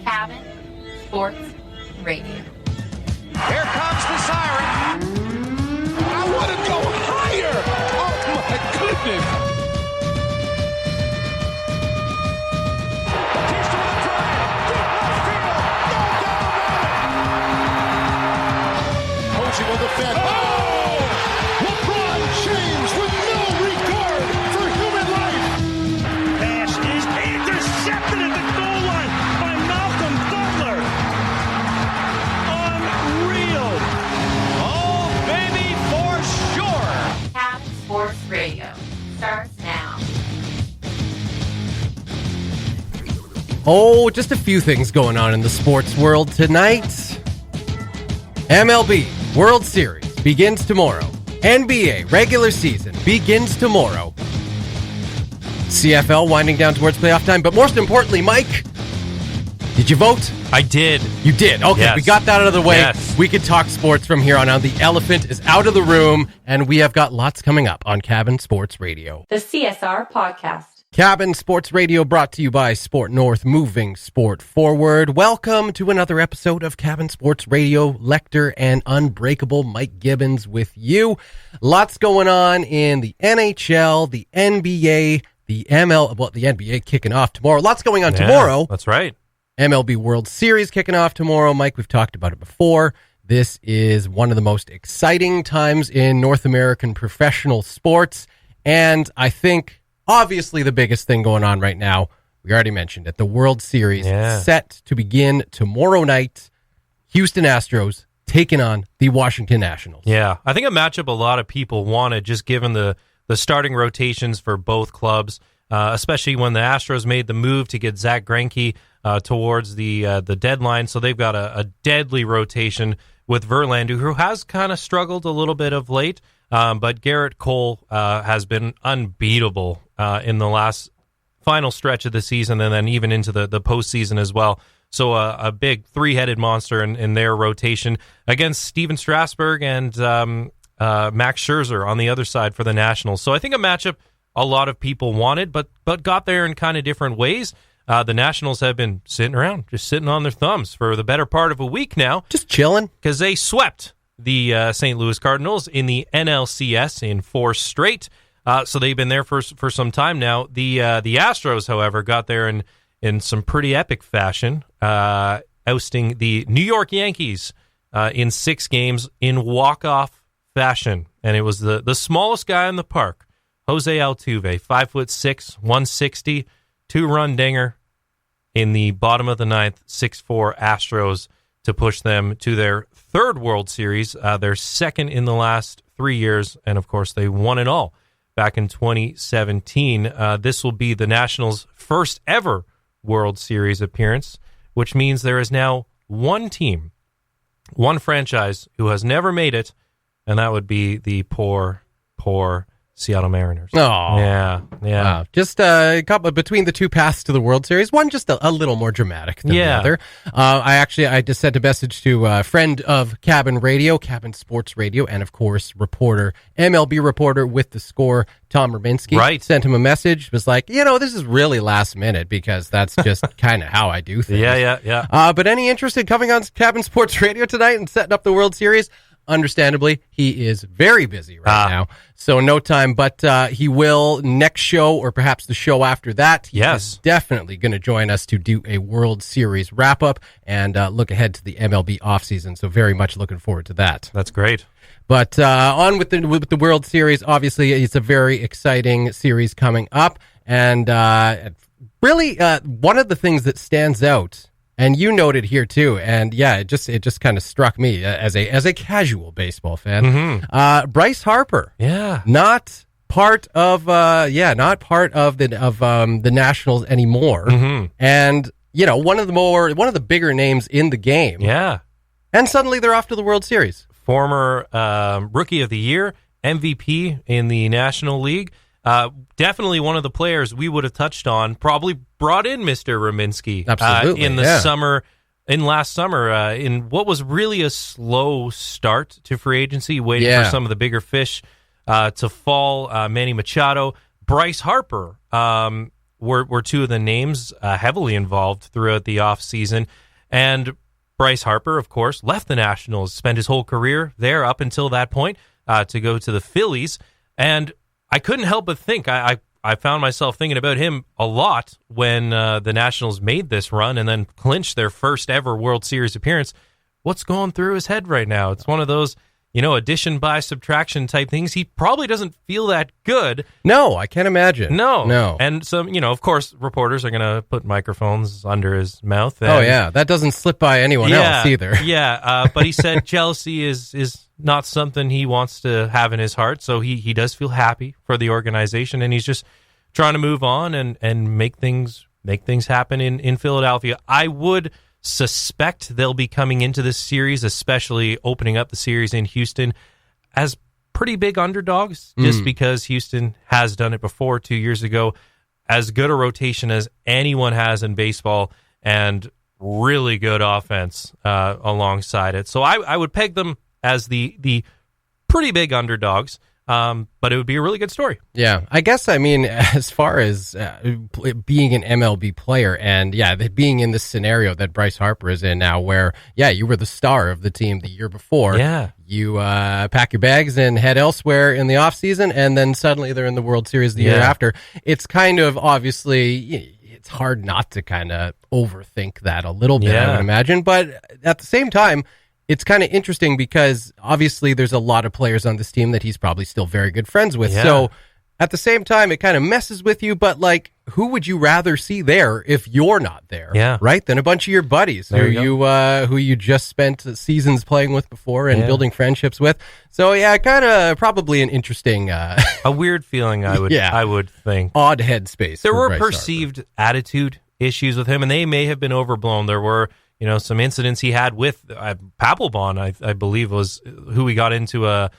Cabin Sports Radio. Here comes the siren. I want to go higher. Oh, my goodness. Will defend. Oh! LeBron James with no regard for human life. Pass is intercepted at the goal line by Malcolm Butler. Unreal. Oh, baby, for sure. Cabin Sports Radio starts now. Oh, just a few things going on in the sports world tonight. MLB World Series begins tomorrow. NBA regular season begins tomorrow. CFL winding down towards playoff time. But most importantly, Mike, did you vote? I did. You did. Okay, yes. We got that out of the way. Yes. We could talk sports from here on out. The elephant is out of the room, and we have got lots coming up on Cabin Sports Radio. The CSR Podcast. Cabin Sports Radio brought to you by Sport North, moving sport forward. Welcome to another episode of Cabin Sports Radio. Lecter and Unbreakable Mike Gibbons with you. Lots going on in the NHL, the NBA, the NBA kicking off tomorrow. Lots going on tomorrow. That's right. MLB World Series kicking off tomorrow. Mike, we've talked about it before. This is one of the most exciting times in North American professional sports. And I think obviously the biggest thing going on right now, we already mentioned it, the World Series set to begin tomorrow night. Houston Astros taking on the Washington Nationals. Yeah, I think a matchup a lot of people wanted, just given the starting rotations for both clubs, especially when the Astros made the move to get Zach Greinke towards the deadline. So they've got a deadly rotation with Verlander, who has kind of struggled a little bit of late. But Garrett Cole has been unbeatable in the last final stretch of the season, and then even into the postseason as well. So a big three-headed monster in their rotation against Steven Strasburg and Max Scherzer on the other side for the Nationals. So I think a matchup a lot of people wanted, but got there in kind of different ways. The Nationals have been sitting around, just sitting on their thumbs for the better part of a week now. Just chilling. Because they swept the St. Louis Cardinals in the NLCS in 4 straight. So they've been there for some time now. The Astros, however, got there in some pretty epic fashion, ousting the New York Yankees in 6 games in walk-off fashion. And it was the smallest guy in the park, Jose Altuve, 5'6", 160, 2-run dinger in the bottom of the 9th, 6-4 Astros to push them to their 3rd World Series, their 2nd in the last 3 years, and of course they won it all back in 2017. This will be the Nationals' first ever World Series appearance, which means there is now one team, one franchise who has never made it, and that would be the poor Seattle Mariners. Oh, yeah. Wow. Just a couple between the two paths to the World Series. One just a little more dramatic than the other. I just sent a message to a friend of Cabin Radio, Cabin Sports Radio, and of course MLB reporter with the Score, Tom Rubinski. Right. Sent him a message. Was like, this is really last minute because that's just kind of how I do things. Yeah. But any interest in coming on Cabin Sports Radio tonight and setting up the World Series? Understandably, he is very busy right now, so no time, but he will next show or perhaps the show after that. He is definitely going to join us to do a World Series wrap-up and look ahead to the MLB offseason, so very much looking forward to that. That's great. But on with the World Series, obviously it's a very exciting series coming up, and really one of the things that stands out, and you noted here too, and it just kind of struck me as a casual baseball fan. Mm-hmm. Bryce Harper, not part of the Nationals anymore, and one of the bigger names in the game, and suddenly they're off to the World Series. Former Rookie of the Year, MVP in the National League. Definitely one of the players we would have touched on, probably brought in Mr. Rubinski last summer, in what was really a slow start to free agency, waiting for some of the bigger fish to fall. Manny Machado, Bryce Harper, were two of the names heavily involved throughout the offseason. And Bryce Harper, of course, left the Nationals, spent his whole career there up until that point to go to the Phillies. And I couldn't help but think, I found myself thinking about him a lot when the Nationals made this run and then clinched their first ever World Series appearance. What's going through his head right now? It's one of those, addition by subtraction type things. He probably doesn't feel that good. No, I can't imagine. No. And some, of course, reporters are going to put microphones under his mouth. And, oh, yeah. That doesn't slip by anyone else either. Yeah. But he said jealousy is not something he wants to have in his heart. So he does feel happy for the organization, and he's just trying to move on and make things happen in Philadelphia. I would suspect they'll be coming into this series, especially opening up the series in Houston, as pretty big underdogs, just because Houston has done it before 2 years ago. As good a rotation as anyone has in baseball, and really good offense alongside it. So I would peg them as the pretty big underdogs. But it would be a really good story. Yeah, I guess, as far as being an MLB player and, being in this scenario that Bryce Harper is in now where, you were the star of the team the year before. Yeah. You pack your bags and head elsewhere in the offseason, and then suddenly they're in the World Series the year after. It's kind of, obviously, it's hard not to kind of overthink that a little bit, I would imagine. But at the same time, it's kind of interesting because obviously there's a lot of players on this team that he's probably still very good friends with. Yeah. So at the same time, it kind of messes with you. But who would you rather see there if you're not there? Yeah. Right? Than a bunch of your buddies who you just spent seasons playing with before and building friendships with. So kind of probably an interesting, a weird feeling. I would think odd headspace. There were Bryce perceived Harper attitude issues with him, and they may have been overblown. There were, some incidents he had with Papelbon, I believe, was who he got into a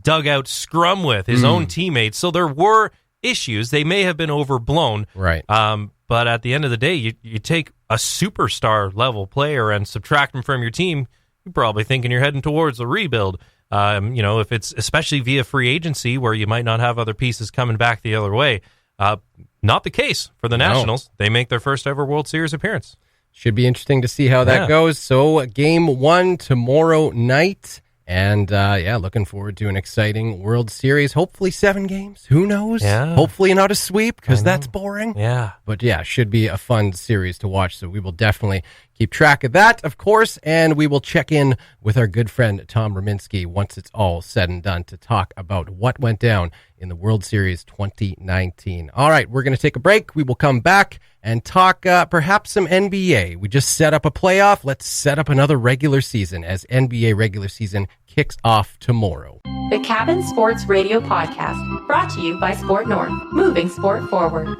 dugout scrum with, his own teammates. So there were issues. They may have been overblown. Right. But at the end of the day, you take a superstar level player and subtract him from your team, you're probably thinking you're heading towards a rebuild. If it's especially via free agency where you might not have other pieces coming back the other way. Not the case for the Nationals. They make their first ever World Series appearance. Should be interesting to see how that goes. So game 1 tomorrow night. And, looking forward to an exciting World Series. Hopefully 7 games. Who knows? Yeah. Hopefully not a sweep, because that's boring. Yeah. But, should be a fun series to watch. So we will definitely keep track of that, of course. And we will check in with our good friend Tom Rominski once it's all said and done to talk about what went down in the World Series 2019. All right, we're going to take a break. We will come back and talk perhaps some NBA. We just set up a playoff. Let's set up another regular season as NBA regular season kicks off tomorrow. The Cabin Sports Radio Podcast, brought to you by Sport North, moving sport forward.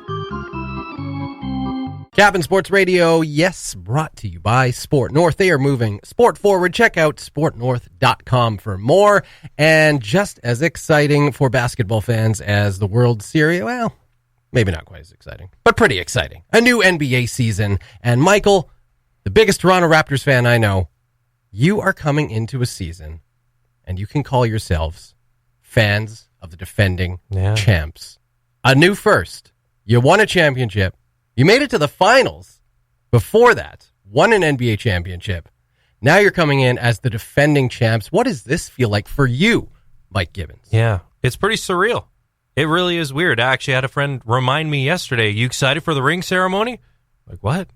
Cabin Sports Radio, yes, brought to you by Sport North. They are moving sport forward. Check out sportnorth.com for more. And just as exciting for basketball fans as the World Series, well, maybe not quite as exciting, but pretty exciting. A new NBA season. And Michael, the biggest Toronto Raptors fan I know, you are coming into a season and you can call yourselves fans of the defending champs. A new first. You won a championship. You made it to the finals. Before that, won an NBA championship. Now you're coming in as the defending champs. What does this feel like for you, Mike Gibbons? Yeah, it's pretty surreal. It really is weird. I actually had a friend remind me yesterday, you excited for the ring ceremony? Like, what?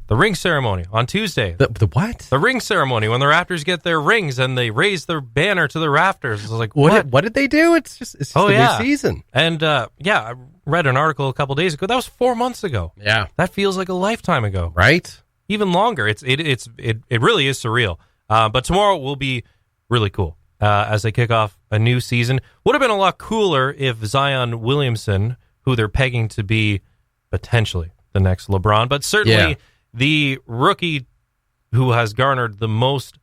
The ring ceremony on Tuesday. The what? The ring ceremony, when the Raptors get their rings and they raise their banner to the rafters. I was like, what? What did they do? It's just a new season. And, I read an article a couple days ago. That was 4 months ago. Yeah. That feels like a lifetime ago. Right? Even longer. It really is surreal. But tomorrow will be really cool as they kick off a new season. Would have been a lot cooler if Zion Williamson, who they're pegging to be potentially the next LeBron, but certainly the rookie who has garnered the most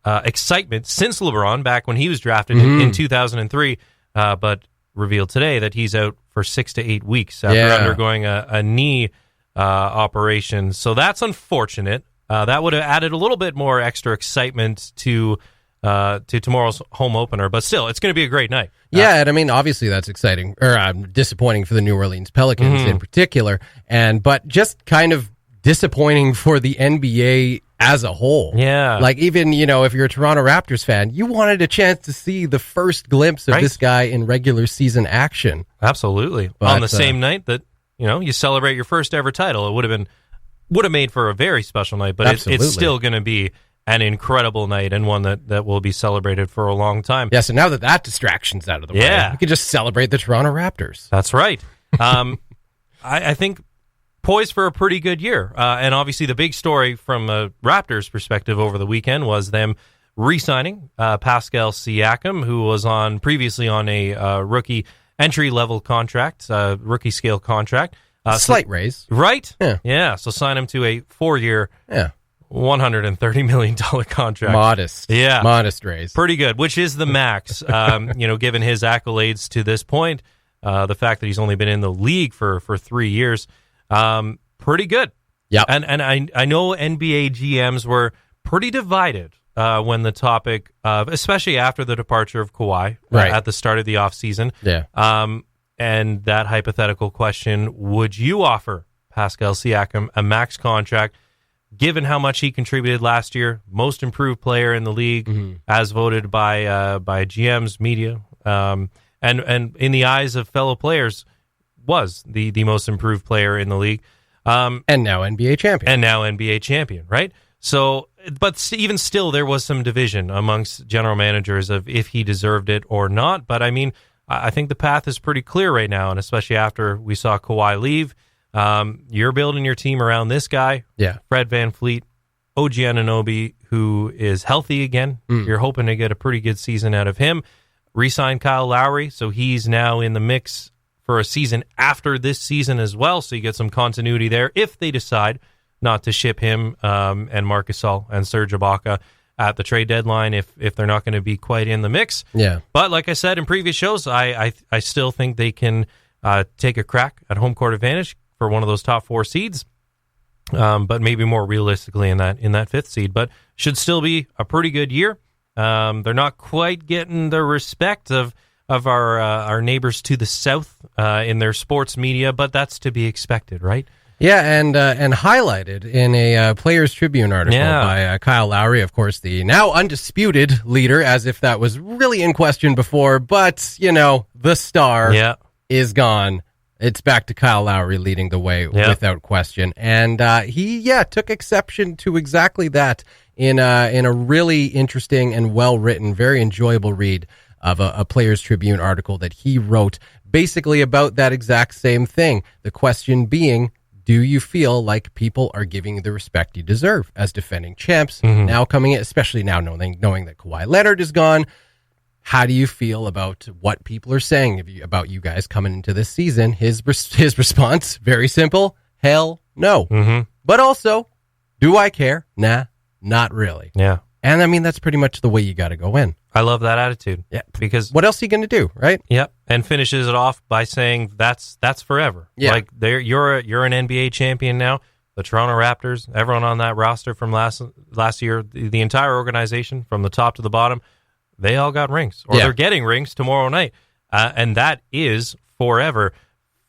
excitement since LeBron back when he was drafted in 2003, but revealed today that he's out for 6 to 8 weeks after undergoing a knee operation. So that's unfortunate. That would have added a little bit more extra excitement to to tomorrow's home opener. But still, it's going to be a great night. Yeah, and I mean, obviously that's exciting, or disappointing for the New Orleans Pelicans in particular, but just kind of disappointing for the NBA as a whole. Yeah. Like, even, if you're a Toronto Raptors fan, you wanted a chance to see the first glimpse of this guy in regular season action. Absolutely. But, on the same night that, you celebrate your first ever title. It would have made for a very special night, but it's still going to be an incredible night, and one that will be celebrated for a long time. Yeah, so now that distraction's out of the way, we can just celebrate the Toronto Raptors. That's right. I think poised for a pretty good year. And obviously the big story from a Raptors perspective over the weekend was them re-signing Pascal Siakam, who was previously on a rookie entry-level contract, rookie scale contract. Slight raise. Right? Yeah. So sign him to a 4-year, $130 million contract. Modest. Yeah. Modest raise. Pretty good, which is the max, given his accolades to this point, the fact that he's only been in the league for 3 years. Pretty good. Yeah. And I know NBA GMs were pretty divided when the topic of, especially after the departure of Kawhi at the start of the offseason. Yeah. And that hypothetical question, would you offer Pascal Siakam a max contract, given how much he contributed last year, most improved player in the league, as voted by GMs, media, and in the eyes of fellow players, was the most improved player in the league. And now NBA champion. Right? So, but even still, there was some division amongst general managers of if he deserved it or not. But I mean, I think the path is pretty clear right now, and especially after we saw Kawhi leave. You're building your team around this guy, Fred VanVleet, OG Anunoby, who is healthy again. You're hoping to get a pretty good season out of him. Re-sign Kyle Lowry, so he's now in the mix for a season after this season as well, so you get some continuity there if they decide not to ship him and Marc Gasol and Serge Ibaka at the trade deadline if they're not going to be quite in the mix. Yeah. But like I said in previous shows, I still think they can take a crack at home court advantage for one of those top 4 seeds, but maybe more realistically in that 5th seed. But should still be a pretty good year. They're not quite getting the respect of our neighbors to the south in their sports media, but that's to be expected, right? Yeah, and highlighted in a Players Tribune article by Kyle Lowry, of course, the now undisputed leader, as if that was really in question before. But, the star is gone. It's back to Kyle Lowry leading the way without question. And he took exception to exactly that in a really interesting and well-written, very enjoyable read of a Players Tribune article that he wrote basically about that exact same thing. The question being, do you feel like people are giving you the respect you deserve as defending champs? Now coming in, especially now knowing that Kawhi Leonard is gone, how do you feel about what people are saying about you guys coming into this season? His response, very simple, hell no. But also, do I care? Nah, not really. Yeah. And I mean, that's pretty much the way you got to go in. I love that attitude. Yeah. Because what else are you going to do, right? Yep. And finishes it off by saying that's forever. Yeah. Like you're an NBA champion now. The Toronto Raptors, everyone on that roster from last year, the entire organization from the top to the bottom, they all got rings, or they're getting rings tomorrow night. And that is forever.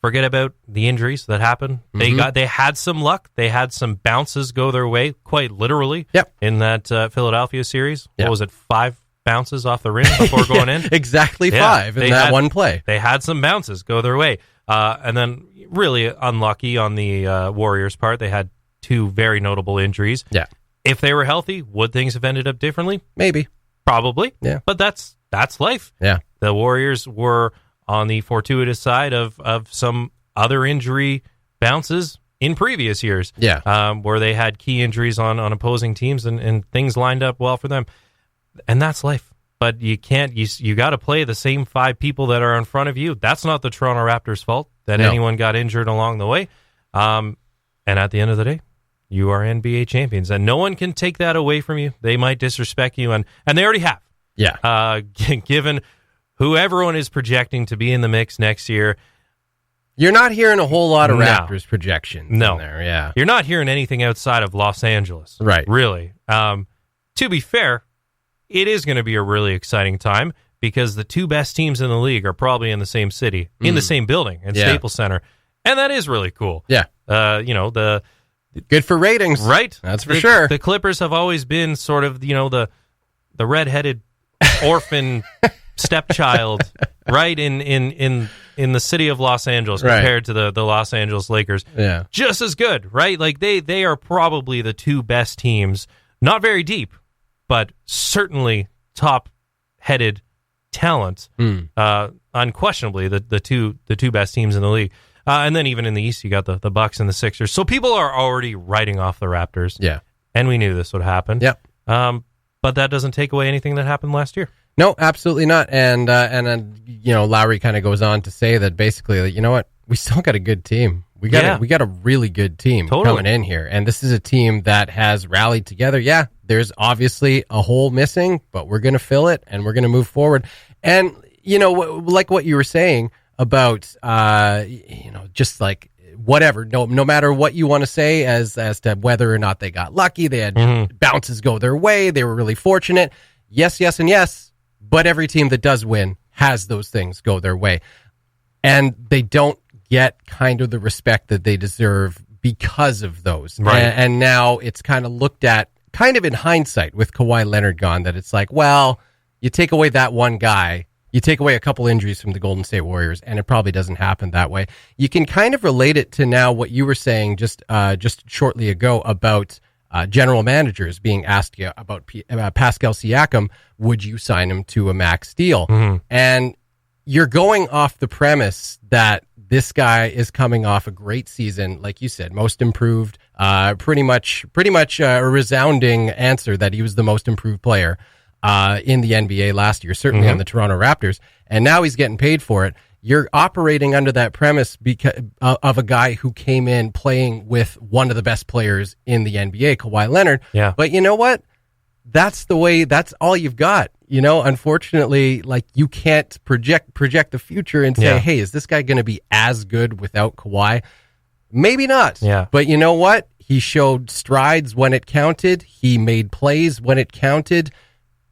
Forget about the injuries that happened. They had some luck. They had some bounces go their way, quite literally. Yep. In that Philadelphia series, what was it? 5 bounces off the rim before going in. Exactly 5 in that one play. They had some bounces go their way, and then really unlucky on the Warriors' part. They had 2 very notable injuries. Yeah. If they were healthy, would things have ended up differently? Maybe. Probably. Yeah. But that's life. Yeah. The Warriors were on the fortuitous side of some other injury bounces in previous years. Yeah. Where they had key injuries on opposing teams and things lined up well for them. And that's life. But you can't, you got to play the same 5 people that are in front of you. That's not the Toronto Raptors' fault that anyone got injured along the way. And at the end of the day, you are NBA champions. And no one can take that away from you. They might disrespect you, and they already have. Yeah. Given who everyone is projecting to be in the mix next year. You're not hearing a whole lot of Raptors projections in there. Yeah. You're not hearing anything outside of Los Angeles. Right. Really. To be fair, it is going to be a really exciting time because the two best teams in the league are probably in the same city, in the same building, in Staples Center. And that is really cool. Yeah. Good for ratings. Right? That's for sure. The Clippers have always been sort of, the redheaded orphan stepchild, right, in the city of Los Angeles compared to the Los Angeles Lakers. Yeah. Just as good, right? Like they are probably the two best teams, not very deep, but certainly top-headed talent. Unquestionably the two best teams in the league. And then even in the East, you got the Bucks and the Sixers. So people are already writing off the Raptors. Yeah. And we knew this would happen. Yep. But that doesn't take away anything that happened last year. No, absolutely not. And Lowry kind of goes on to say that basically, you know what? We still got a good team. We got a really good team coming in here. And this is a team that has rallied together. Yeah, there's obviously a hole missing, but we're going to fill it and we're going to move forward. And, like what you were saying about, just like whatever, no matter what you want to say as to whether or not they got lucky, they had bounces go their way, they were really fortunate. Yes, and yes. But every team that does win has those things go their way. And they don't get kind of the respect that they deserve because of those. Right. And now it's kind of looked at kind of in hindsight with Kawhi Leonard gone, that it's like, well, you take away that one guy, you take away a couple injuries from the Golden State Warriors, and it probably doesn't happen that way. You can kind of relate it to now what you were saying just shortly ago about general managers being asked about Pascal Siakam. Would you sign him to a max deal? Mm-hmm. And you're going off the premise that this guy is coming off a great season, like you said, most improved. Pretty much a resounding answer that he was the most improved player in the NBA last year, certainly on the Toronto Raptors. And now he's getting paid for it. You're operating under that premise because of a guy who came in playing with one of the best players in the NBA, Kawhi Leonard. Yeah. But you know what? That's all you've got. Unfortunately, like, you can't project the future and say, hey, is this guy going to be as good without Kawhi? Maybe not. Yeah. But you know what? He showed strides when it counted. He made plays when it counted.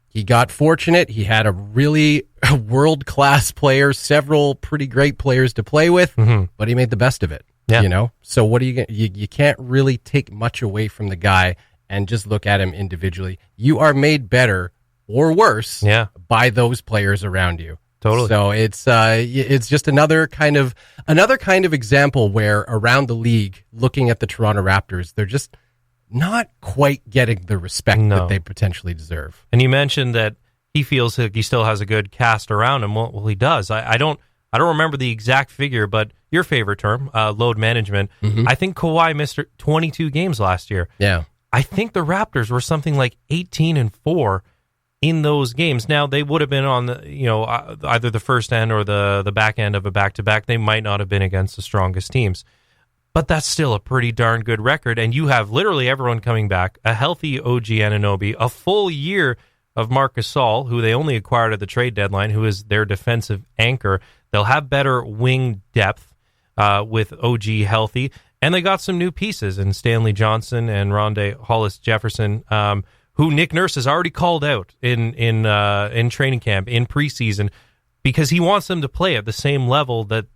He got fortunate. He had a really world-class player, several pretty great players to play with, but he made the best of it. Yeah. So what are you can't really take much away from the guy and just look at him individually. You are made better or worse by those players around you. Totally. So it's just another kind of example where around the league, looking at the Toronto Raptors, they're just not quite getting the respect that they potentially deserve. And you mentioned that he feels like he still has a good cast around him. Well, he does. I don't remember the exact figure, but your favorite term, load management. Mm-hmm. I think Kawhi missed 22 games last year. Yeah. I think the Raptors were something like 18-4 in those games. Now, they would have been on the, either the first end or the back end of a back-to-back. They might not have been against the strongest teams. But that's still a pretty darn good record, and you have literally everyone coming back, a healthy OG Anunoby, a full year of Marc Gasol, who they only acquired at the trade deadline, who is their defensive anchor. They'll have better wing depth with OG healthy, and they got some new pieces in Stanley Johnson and Rondae Hollis-Jefferson, who Nick Nurse has already called out in training camp, in preseason, because he wants them to play at the same level that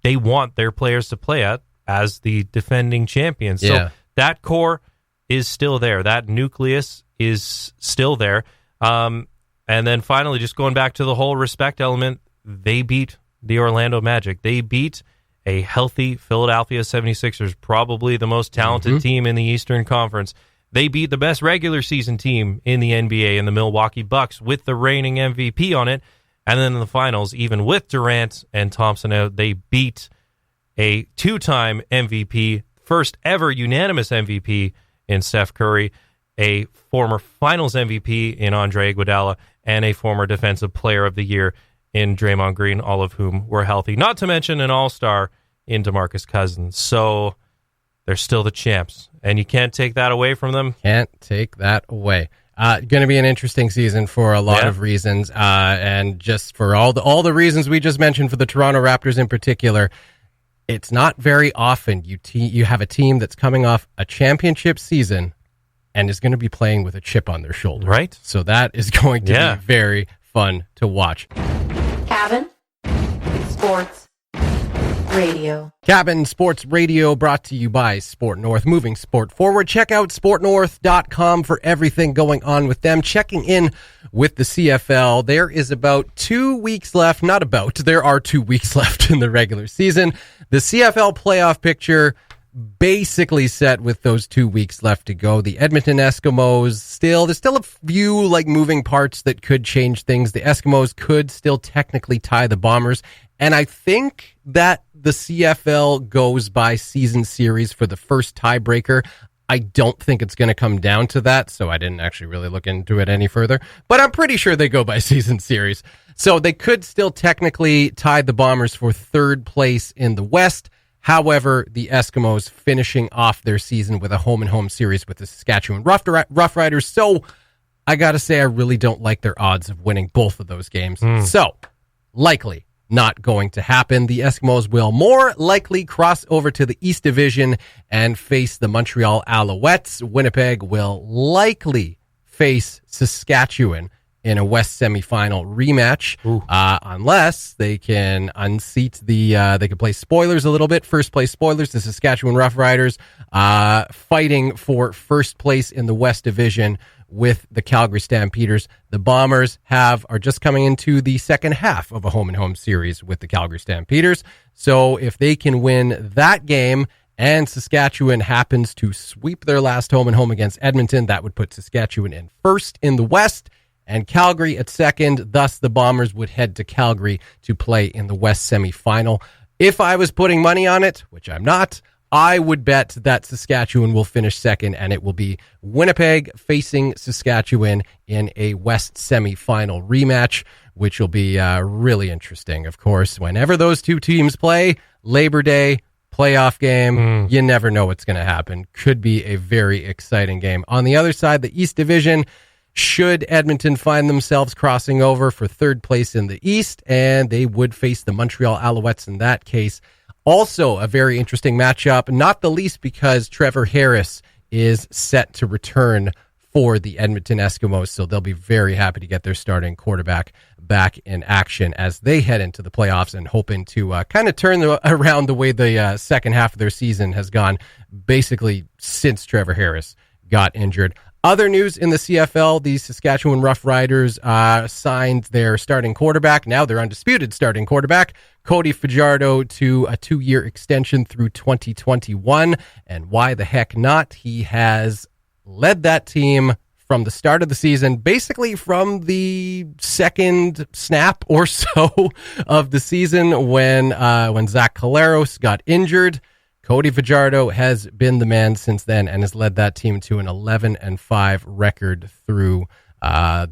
they want their players to play at as the defending champions. So that core is still there. That nucleus is still there. And then finally, just going back to the whole respect element, they beat the Orlando Magic. They beat a healthy Philadelphia 76ers, probably the most talented team in the Eastern Conference. They beat the best regular season team in the NBA in the Milwaukee Bucks with the reigning MVP on it. And then in the finals, even with Durant and Thompson out, they beat a two-time MVP, first ever unanimous MVP in Steph Curry, a former finals MVP in Andre Iguodala, and a former defensive player of the year in Draymond Green, all of whom were healthy. Not to mention an all-star in DeMarcus Cousins. So they're still the champs, and you can't take that away from them. Can't take that away. Going to be an interesting season for a lot of reasons, and just for all the reasons we just mentioned for the Toronto Raptors in particular. It's not very often you have a team that's coming off a championship season and is going to be playing with a chip on their shoulder. Right. So that is going to be very fun to watch. Cabin Sports Radio. Cabin Sports Radio brought to you by Sport North, moving sport forward. Check out sportnorth.com for everything going on with them. Checking in with the CFL. There is about 2 weeks left. There are 2 weeks left in the regular season. The CFL playoff picture basically set with those 2 weeks left to go. The Edmonton Eskimos there's still a few moving parts that could change things. The Eskimos could still technically tie the Bombers. And I think that the CFL goes by season series for the first tiebreaker. I don't think it's going to come down to that, so I didn't actually really look into it any further. But I'm pretty sure they go by season series. So they could still technically tie the Bombers for third place in the West. However, the Eskimos finishing off their season with a home-and-home series with the Saskatchewan Roughriders. So I got to say, I really don't like their odds of winning both of those games. So likely not going to happen. The Eskimos will more likely cross over to the East Division and face the Montreal Alouettes. Winnipeg will likely face Saskatchewan in a West semifinal rematch, unless they can unseat they can play spoilers a little bit. First place spoilers, the Saskatchewan Roughriders, fighting for first place in the West Division with the Calgary Stampeders. The Bombers are just coming into the second half of a home-and-home series with the Calgary Stampeders. So if they can win that game and Saskatchewan happens to sweep their last home-and-home against Edmonton, that would put Saskatchewan in first in the West and Calgary at second. Thus, the Bombers would head to Calgary to play in the West semifinal. If I was putting money on it, which I'm not, I would bet that Saskatchewan will finish second, and it will be Winnipeg facing Saskatchewan in a West semifinal rematch, which will be really interesting. Of course, whenever those two teams play, Labor Day, playoff game, you never know what's going to happen. Could be a very exciting game. On the other side, the East Division, should Edmonton find themselves crossing over for third place in the East, and they would face the Montreal Alouettes in that case. Also a very interesting matchup, not the least because Trevor Harris is set to return for the Edmonton Eskimos, so they'll be very happy to get their starting quarterback back in action as they head into the playoffs and hoping to kind of turn around the way the second half of their season has gone, basically since Trevor Harris got injured. Other news in the CFL, the Saskatchewan Roughriders signed their starting quarterback, now their undisputed starting quarterback, Cody Fajardo, to a 2-year extension through 2021. And why the heck not? He has led that team from the start of the season, basically from the second snap or so of the season when Zach Collaros got injured. Cody Fajardo has been the man since then and has led that team to an 11-5 record through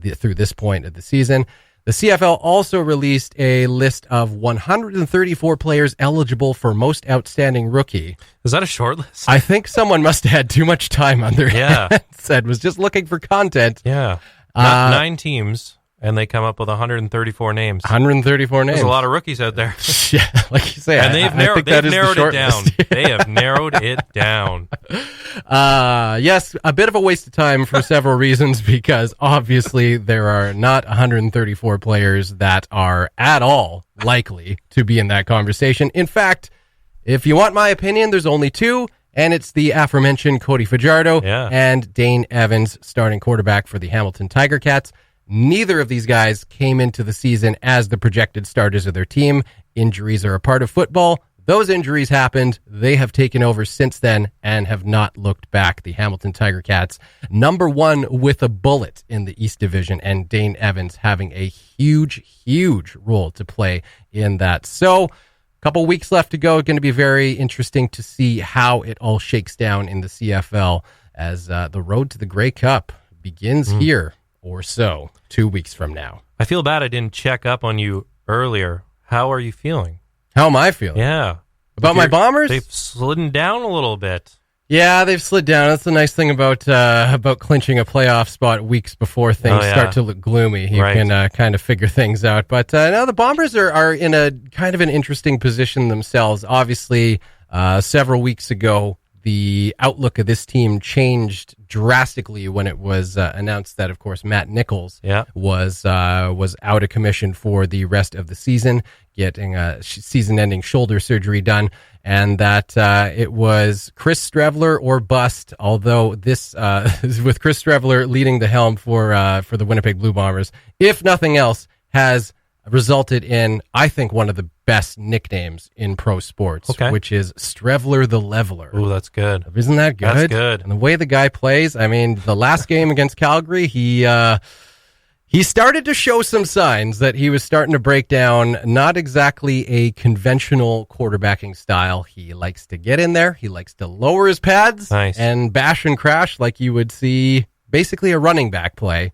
this point of the season. The CFL also released a list of 134 players eligible for most outstanding rookie. Is that a short list? I think someone must have had too much time on their hands and was just looking for content. Yeah. 9 teams. And they come up with 134 names. 134 names. There's a lot of rookies out there. Yeah, like you say. And they've narrowed it down. List. They have narrowed it down. Yes, a bit of a waste of time for several reasons, because obviously there are not 134 players that are at all likely to be in that conversation. In fact, if you want my opinion, there's only 2. And it's the aforementioned Cody Fajardo and Dane Evans, starting quarterback for the Hamilton Tiger Cats. Neither of these guys came into the season as the projected starters of their team. Injuries are a part of football. Those injuries happened. They have taken over since then and have not looked back. The Hamilton Tiger Cats, number 1 with a bullet in the East Division, and Dane Evans having a huge, huge role to play in that. So a couple weeks left to go. Going to be very interesting to see how it all shakes down in the CFL as the road to the Grey Cup begins here. Or so, 2 weeks from now. I feel bad I didn't check up on you earlier. How are you feeling? How am I feeling? Yeah. About my Bombers? They've slidden down a little bit. Yeah, they've slid down. That's the nice thing about clinching a playoff spot weeks before things start to look gloomy. You can kind of figure things out. But now the Bombers are in a kind of an interesting position themselves. Obviously, several weeks ago, the outlook of this team changed drastically when it was announced that, of course, Matt Nichols Yeah. was out of commission for the rest of the season, getting a season-ending shoulder surgery done, and that it was Chris Streveler or bust. Although this is with Chris Streveler leading the helm for the Winnipeg Blue Bombers, if nothing else, has resulted in, I think, one of the best nicknames in pro sports, which is Streveler the Leveler. Oh, that's good. Isn't that good? That's good. And the way the guy plays, I mean, the last game against Calgary, he started to show some signs that he was starting to break down not exactly a conventional quarterbacking style. He likes to get in there. He likes to lower his pads and bash and crash like you would see basically a running back play.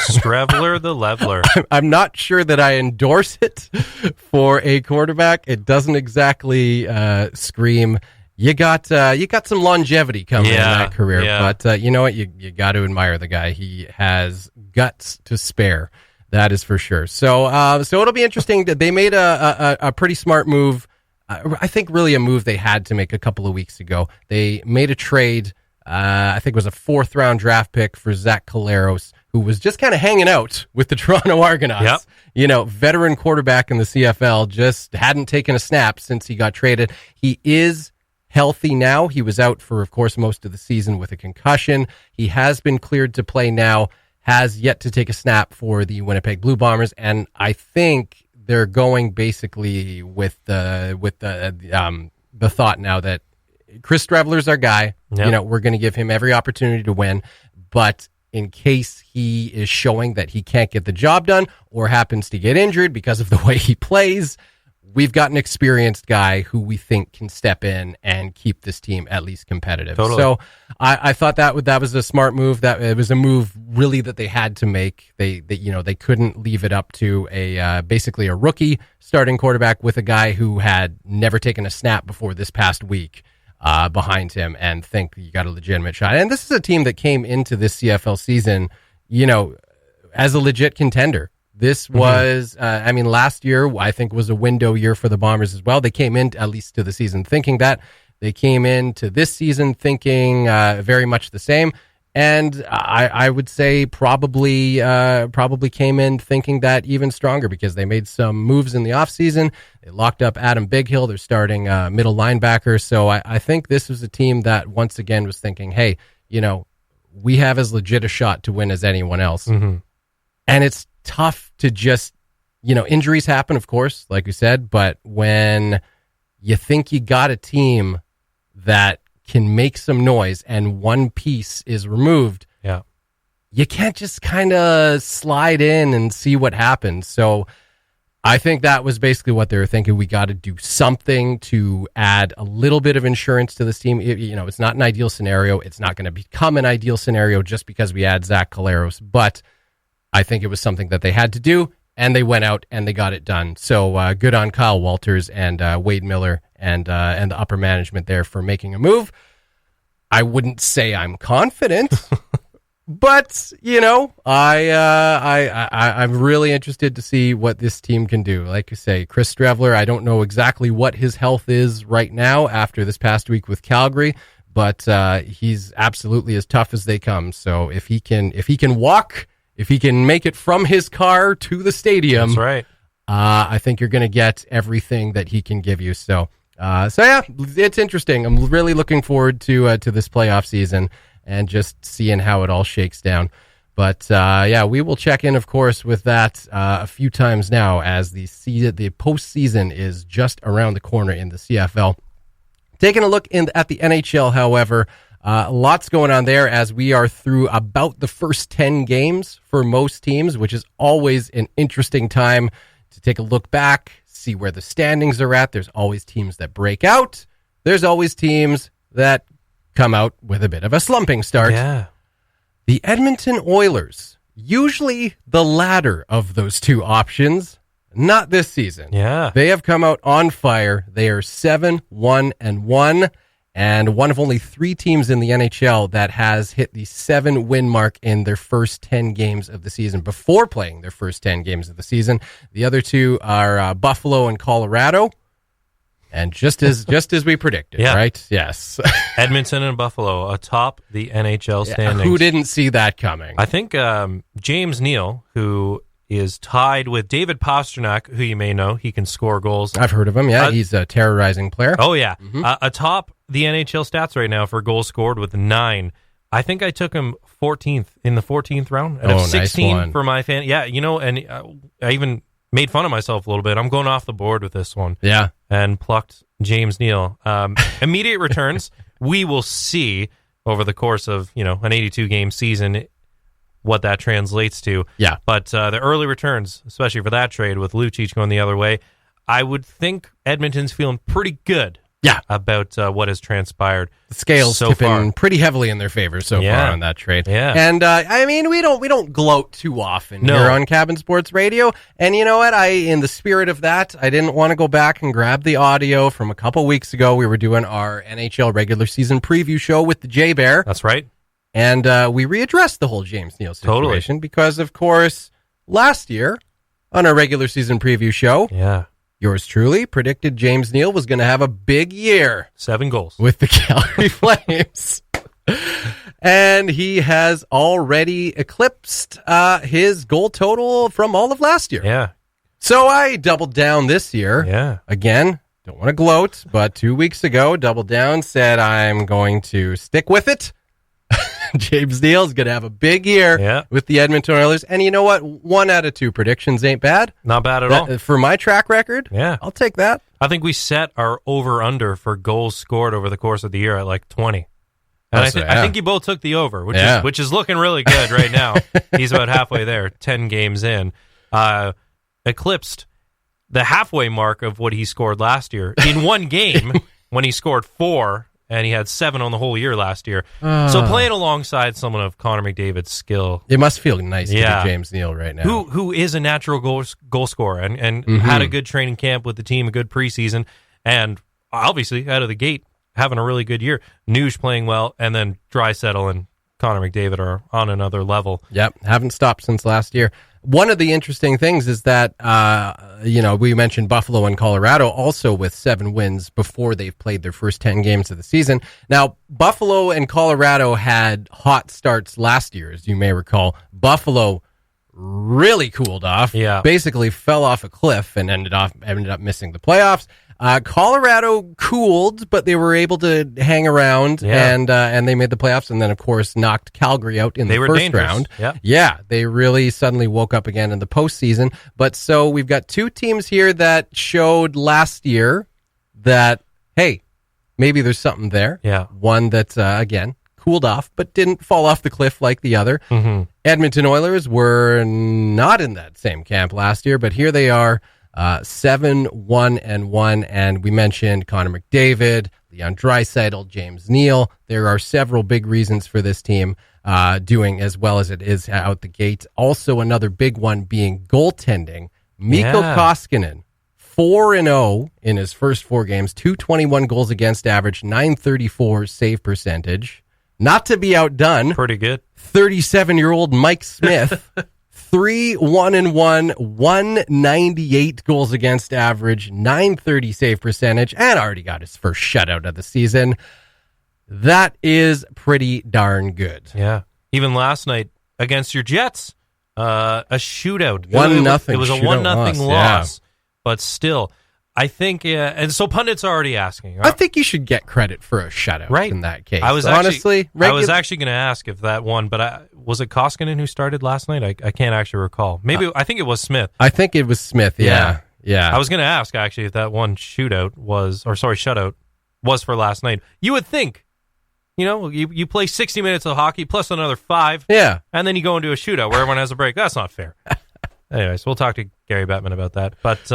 Streveler the Leveler. I'm not sure that I endorse it for a quarterback. It doesn't exactly scream. You got some longevity coming in that career, but you know what? You got to admire the guy. He has guts to spare. That is for sure. So it'll be interesting. That they made a pretty smart move. I think really a move they had to make a couple of weeks ago. They made a trade. I think it was a 4th round draft pick for Zach Collaros, who was just kind of hanging out with the Toronto Argonauts. Yep. You know, veteran quarterback in the CFL, just hadn't taken a snap since he got traded. He is healthy now. He was out for, of course, most of the season with a concussion. He has been cleared to play now, has yet to take a snap for the Winnipeg Blue Bombers, and I think they're going basically with the thought now that Chris Streveler's our guy. Yep. You know, we're going to give him every opportunity to win, but in case he is showing that he can't get the job done or happens to get injured because of the way he plays, we've got an experienced guy who we think can step in and keep this team at least competitive. Totally. So I thought that was a smart move. That it was a move really that they had to make. They couldn't leave it up to basically a rookie starting quarterback with a guy who had never taken a snap before this past week behind him and think you got a legitimate shot. And this is a team that came into this CFL season, you know, as a legit contender. This was, last year, I think, was a window year for the Bombers as well. They came in, at least to the season, thinking that. They came into this season thinking very much the same. And I would say probably came in thinking that even stronger because they made some moves in the offseason. They locked up Adam Bighill, their starting middle linebacker. So I think this was a team that once again was thinking, hey, you know, we have as legit a shot to win as anyone else. Mm-hmm. And it's tough to just, you know, injuries happen, of course, like we said, but when you think you got a team that can make some noise and one piece is removed, you can't just kind of slide in and see what happens. So I think that was basically what they were thinking. We got to do something to add a little bit of insurance to this team. You know, it's not an ideal scenario. It's not going to become an ideal scenario just because we add Zach Collaros, but I think it was something that they had to do, and they went out and they got it done. So good on Kyle Walters and Wade Miller and the upper management there for making a move. I wouldn't say I'm confident, but you know, I'm really interested to see what this team can do. Like you say, Chris Streveler, I don't know exactly what his health is right now after this past week with Calgary, but he's absolutely as tough as they come. So if he can walk. If he can make it from his car to the stadium, that's right. I think you're going to get everything that he can give you. So yeah, it's interesting. I'm really looking forward to this playoff season and just seeing how it all shakes down. But yeah, we will check in, of course, with that a few times now as the postseason is just around the corner in the CFL. Taking a look at the NHL, however. Lots going on there as we are through about the first 10 games for most teams, which is always an interesting time to take a look back, see where the standings are at. There's always teams that break out. There's always teams that come out with a bit of a slumping start. Yeah. The Edmonton Oilers, usually the latter of those two options, not this season. Yeah. They have come out on fire. They are 7-1-1. And one of only 3 teams in the NHL that has hit the 7-win mark in their first 10 games of the season before playing their first 10 games of the season. The other two are Buffalo and Colorado. And just as we predicted, right? Yes. Edmonton and Buffalo atop the NHL standings. Who didn't see that coming? I think James Neal, who is tied with David Pastrnak, who you may know. He can score goals. I've heard of him, he's a terrorizing player. Oh, yeah. Atop the NHL stats right now for goals scored with 9. I think I took him 14th in the 14th round out of 16 nice for my fan. Yeah, and I even made fun of myself a little bit. I'm going off the board with this one. Yeah. And plucked James Neal. Immediate returns, we will see over the course of, an 82-game season what that translates to. Yeah. But the early returns, especially for that trade with Lucic going the other way, I would think Edmonton's feeling pretty good about what has transpired. The scales so tipping far pretty heavily in their favor so far on that trade. Yeah. And we don't gloat too often here on Cabin Sports Radio. And you know what? In the spirit of that, I didn't want to go back and grab the audio from a couple weeks ago. We were doing our NHL regular season preview show with the J Bear. That's right. And we readdressed the whole James Neal situation because, of course, last year on our regular season preview show, yours truly predicted James Neal was going to have a big year. 7 goals. With the Calgary Flames. And he has already eclipsed his goal total from all of last year. Yeah. So I doubled down this year. Yeah. Again, don't want to gloat, but 2 weeks ago, doubled down, said I'm going to stick with it. James Neal's going to have a big year with the Edmonton Oilers. And you know what? 1 out of 2 predictions ain't bad. Not bad at all. For my track record, yeah, I'll take that. I think we set our over-under for goals scored over the course of the year at like 20. And I think you both took the over, which is looking really good right now. He's about halfway there, 10 games in. Eclipsed the halfway mark of what he scored last year in one game when he scored 4. And he had 7 on the whole year last year. So playing alongside someone of Connor McDavid's skill. It must feel nice to be James Neal right now. Who is a natural goal scorer and had a good training camp with the team, a good preseason, and obviously out of the gate having a really good year. Nuge playing well, and then Draisaitl and Connor McDavid are on another level. Yep, haven't stopped since last year. One of the interesting things is that, we mentioned Buffalo and Colorado also with 7 wins before they've played their first 10 games of the season. Now, Buffalo and Colorado had hot starts last year, as you may recall. Buffalo really cooled off, basically fell off a cliff and ended up missing the playoffs. Colorado cooled, but they were able to hang around and they made the playoffs, and then of course knocked Calgary out in the first round. Yeah, they really suddenly woke up again in the postseason. But so we've got 2 teams here that showed last year that, hey, maybe there's something there. Yeah, one that again cooled off but didn't fall off the cliff like the other. Edmonton Oilers were not in that same camp last year, but here they are. 7-1-1, and we mentioned Connor McDavid, Leon Draisaitl, James Neal. There are several big reasons for this team doing as well as it is out the gate. Also, another big one being goaltending. Mikko Koskinen, 4-0 in his first 4 games, 221 goals against average, 934 save percentage. Not to be outdone. Pretty good. 37-year-old Mike Smith. 3-1-1, 198 goals against average, 930 save percentage, and already got his first shutout of the season. That is pretty darn good. Yeah. Even last night against your Jets, a shootout. 1-0. It was a 1-0 loss, but still. I think, and so pundits are already asking. I think you should get credit for a shutout in that case. I was actually going to ask if that won, but was it Koskinen who started last night? I can't actually recall. Maybe I think it was Smith. I think it was Smith. Yeah. I was going to ask actually if that one shutout was for last night. You would think, you play 60 minutes of hockey plus another 5, and then you go into a shootout where everyone has a break. That's not fair. Anyways, we'll talk to Gary Bettman about that. But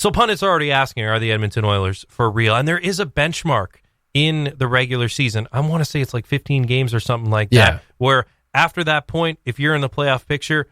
so pundits are already asking, are the Edmonton Oilers for real? And there is a benchmark in the regular season. I want to say it's like 15 games or something like that, where after that point, if you're in the playoff picture,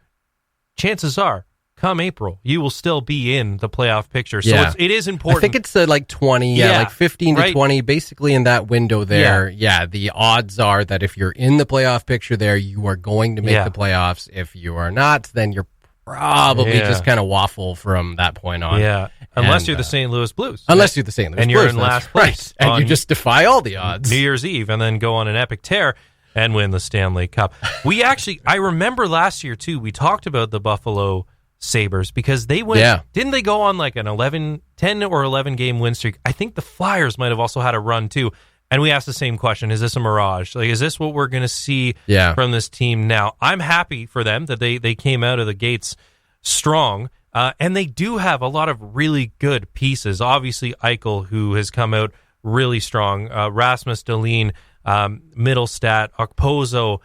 chances are, come April, you will still be in the playoff picture. So it is important. I think it's like 20, like 15 to 20, basically in that window there. Yeah, the odds are that if you're in the playoff picture there, you are going to make the playoffs. If you are not, then you're probably just kind of waffle from that point on. Yeah, unless you're the St. Louis Blues. Unless you're the St. Louis and Blues. you're in last place. Right. And you just defy all the odds. New Year's Eve, and then go on an epic tear and win the Stanley Cup. I remember last year, too, we talked about the Buffalo Sabres because they went, didn't they go on like an 10 or 11 game win streak? I think the Flyers might have also had a run, too. And we asked the same question, is this a mirage? Like, is this what we're going to see from this team now? I'm happy for them that they came out of the gates strong, and they do have a lot of really good pieces. Obviously, Eichel, who has come out really strong, Rasmus Dahlin, Middlestat, Okposo,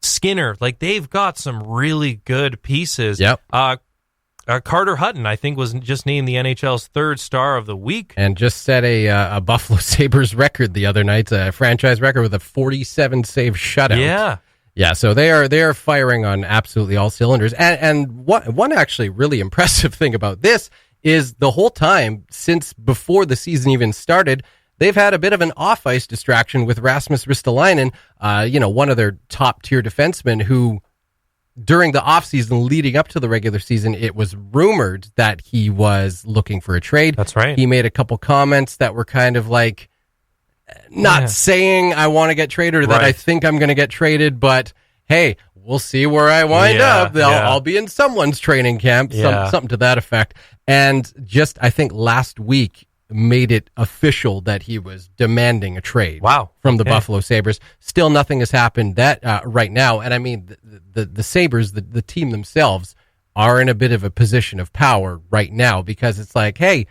Skinner. Like, they've got some really good pieces. Yep. Carter Hutton, I think, was just named the NHL's third star of the week. And just set a Buffalo Sabres record the other night, a franchise record with a 47-save shutout. Yeah. Yeah, so they are firing on absolutely all cylinders. And one actually really impressive thing about this is the whole time, since before the season even started, they've had a bit of an off-ice distraction with Rasmus Ristolainen, one of their top-tier defensemen who, during the offseason leading up to the regular season, it was rumored that he was looking for a trade. That's right. He made a couple comments that were kind of like, not saying I want to get traded or that I think I'm going to get traded, but hey, we'll see where I wind up. I'll be in someone's training camp, something to that effect. And just, I think last week made it official that he was demanding a trade from the Buffalo Sabres. Still nothing has happened right now. And I mean, the Sabres, the team themselves, are in a bit of a position of power right now because it's like, hey,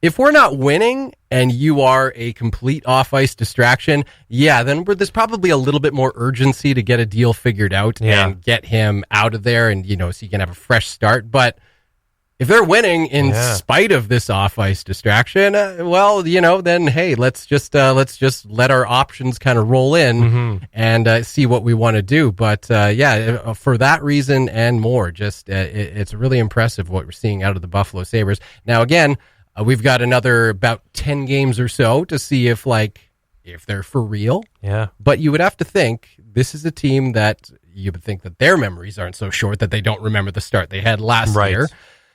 if we're not winning and you are a complete off-ice distraction, then there's probably a little bit more urgency to get a deal figured out and get him out of there and, so you can have a fresh start. But if they're winning in spite of this off-ice distraction, then hey, let's just let our options kind of roll in and see what we want to do. But for that reason and more, it's really impressive what we're seeing out of the Buffalo Sabres. Now, again, we've got another about 10 games or so to see if they're for real. Yeah. But you would have to think this is a team that you would think that their memories aren't so short that they don't remember the start they had last year.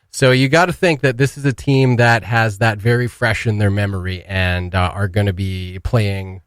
So you got to think that this is a team that has that very fresh in their memory and are going to be playing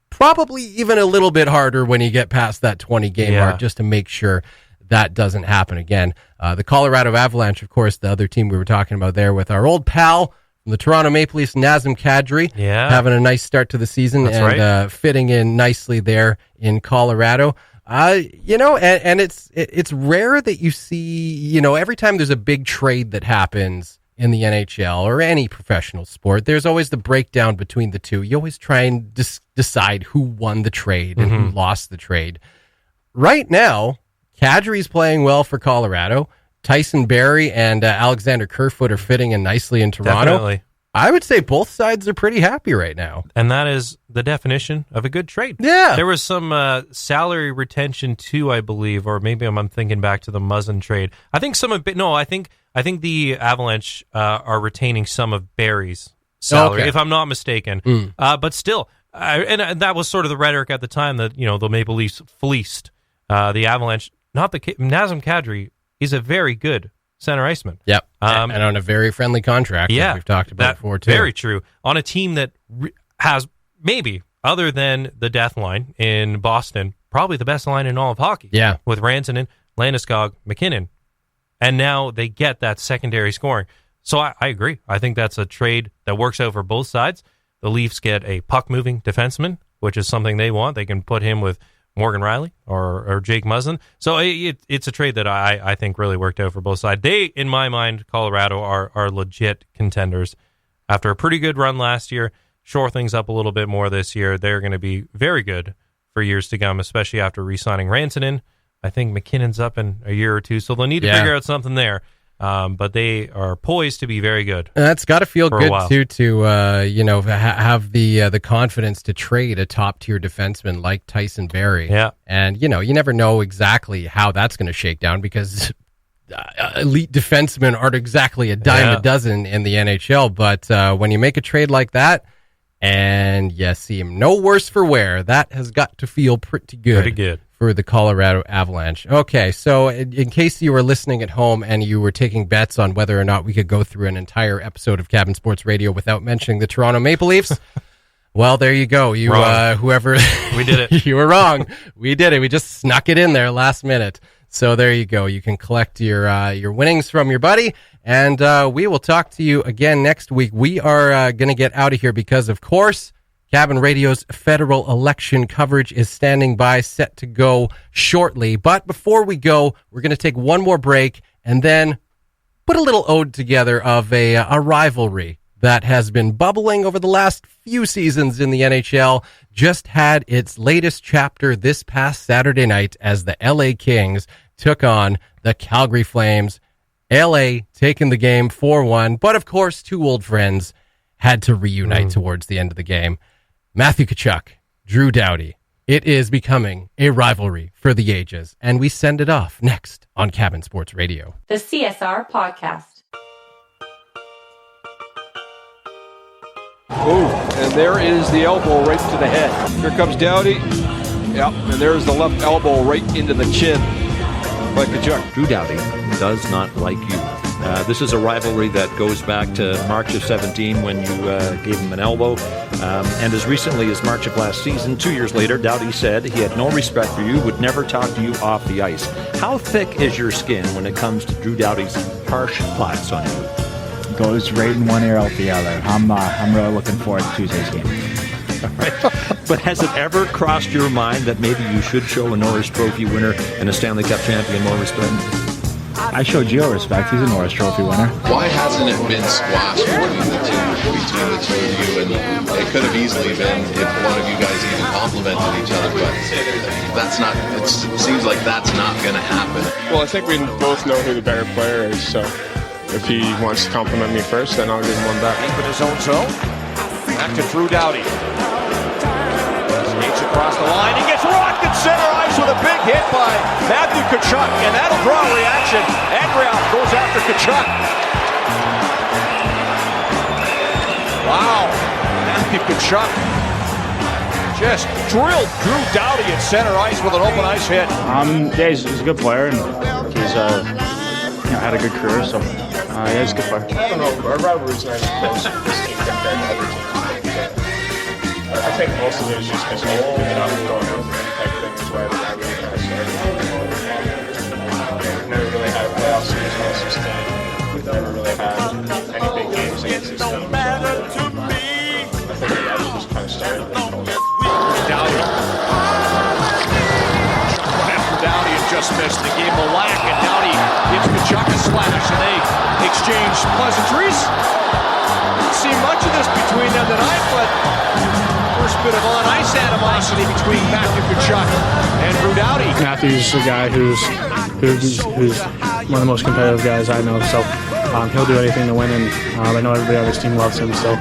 probably even a little bit harder when you get past that 20-game mark just to make sure that doesn't happen again. The Colorado Avalanche, of course, the other team we were talking about there with our old pal from the Toronto Maple Leafs, Nazem Kadri, having a nice start to the season fitting in nicely there in Colorado. And it's rare that you see, every time there's a big trade that happens in the NHL or any professional sport, there's always the breakdown between the two. You always try and decide who won the trade and who lost the trade. Right now, Kadri's playing well for Colorado. Tyson Barrie and Alexander Kerfoot are fitting in nicely in Toronto. Definitely. I would say both sides are pretty happy right now. And that is the definition of a good trade. Yeah. There was some salary retention too, I believe, or maybe I'm thinking back to the Muzzin trade. I think I think the Avalanche are retaining some of Barry's salary, if I'm not mistaken. But still, and that was sort of the rhetoric at the time that, the Maple Leafs fleeced the Avalanche. Nazem Kadri is a very good center iceman. Yep. And on a very friendly contract that we've talked about before, too. Very true. On a team that has maybe, other than the death line in Boston, probably the best line in all of hockey. Yeah. With Rantanen, Landeskog, McKinnon. And now they get that secondary scoring. So I agree. I think that's a trade that works out for both sides. The Leafs get a puck-moving defenseman, which is something they want. They can put him with Morgan Riley or Jake Muzzin. So it's a trade that I think really worked out for both sides. They, in my mind, Colorado are legit contenders. After a pretty good run last year, shore things up a little bit more this year. They're going to be very good for years to come, especially after re-signing Rantanen. I think McKinnon's up in a year or two, so they'll need to figure out something there. But they are poised to be very good. That's got to feel good too to have the confidence to trade a top tier defenseman like Tyson Barrie. Yeah, and you never know exactly how that's going to shake down because elite defensemen aren't exactly a dime a dozen in the NHL. But when you make a trade like that and you seem no worse for wear, that has got to feel pretty good. for the Colorado Avalanche. Okay, so in case you were listening at home and you were taking bets on whether or not we could go through an entire episode of Cabin Sports Radio without mentioning the Toronto Maple Leafs, well, there you go. You, whoever... We did it. You were wrong. We did it. We just snuck it in there last minute. So there you go. You can collect your winnings from your buddy, and we will talk to you again next week. We are going to get out of here because, of course, Cabin Radio's federal election coverage is standing by, set to go shortly. But before we go, we're going to take one more break and then put a little ode together of a rivalry that has been bubbling over the last few seasons in the NHL. Just had its latest chapter this past Saturday night as the LA Kings took on the Calgary Flames. LA taking the game 4-1, but of course, two old friends had to reunite towards the end of the game. Matthew Tkachuk, Drew Doughty. It is becoming a rivalry for the ages, and we send it off next on Cabin Sports Radio. The CSR Podcast. And there is the elbow right to the head. Here comes Doughty. Yep, and there's the left elbow right into the chin by Tkachuk. Drew Doughty does not like you. This is a rivalry that goes back to March of 17 when you gave him an elbow. And as recently as March of last season, 2 years later, Doughty said he had no respect for you, would never talk to you off the ice. How thick is your skin when it comes to Drew Doughty's harsh thoughts on you? Goes right in one ear, out the other. I'm really looking forward to Tuesday's game. All right. But has it ever crossed your mind that maybe you should show a Norris Trophy winner and a Stanley Cup champion more respect? I showed Gio respect. He's a Norris Trophy winner. Why hasn't it been squashed between the two of you? And it could have easily been if one of you guys even complimented each other, but that's not. It seems like that's not going to happen. Well, I think we both know who the better player is, so if he wants to compliment me first, then I'll give him one back. Deep in his own zone. Back to Drew Doughty. Skates across the line. He gets rocked in center ice with a big hit by Matthew Tkachuk, and that'll draw a reaction. Andreoff goes after Tkachuk. Wow. Matthew Tkachuk just drilled Drew Doughty at center ice with an open ice hit. Yeah, he's a good player, and he's had a good career, so yeah, he's a good player. I don't know, our rivalry's not as close as this team compared to other teams. I think most of it is just because we've been up and going out for any type of thing. That's why the rivalry kind of started. We've never really had a playoff series against this team. We've never really had any big games against this team. So, I think the rivalry just kind of started. Doughty. After Doughty had just missed the game, Malak, and Doughty gives Tkachuk a slash, and they exchange pleasantries. Didn't see much of this between them tonight, but first bit of on-ice animosity between Matthew Tkachuk and Drew Doughty. Matthew's a guy who's one of the most competitive guys I know, so he'll do anything to win, and I know everybody on this team loves him, so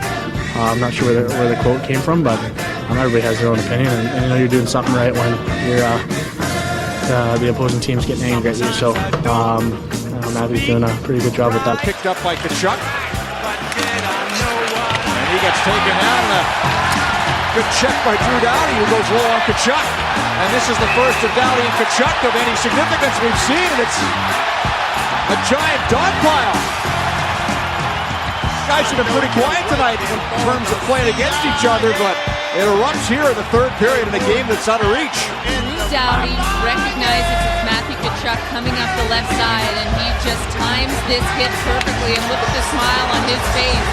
I'm not sure where the quote came from, but everybody has their own opinion, and you know you're doing something right when you're the opposing team's getting angry at you, so Matthew's doing a pretty good job with that. Picked up by Tkachuk, and he gets taken out, and a good check by Drew Doughty, who goes low on Tkachuk, and this is the first of Doughty and Tkachuk of any significance we've seen, and it's a giant dog pile. Guys have been pretty quiet tonight in terms of playing against each other, but it erupts here in the third period in a game that's out of reach. Doughty recognizes it's Matthew Tkachuk coming up the left side, and he just times this hit perfectly, and look at the smile on his face.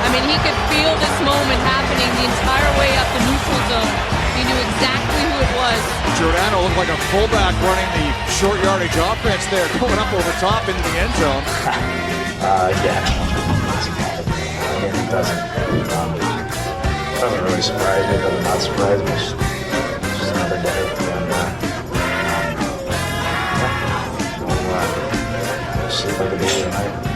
I mean, he could feel this moment happening the entire way up the neutral zone. He knew exactly who it was. Giordano looked like a fullback running the short yardage offense there, going up over top into the end zone. Yeah. It doesn't really surprise me, doesn't not surprise me. It's just another day, and we'll sleep like a baby tonight.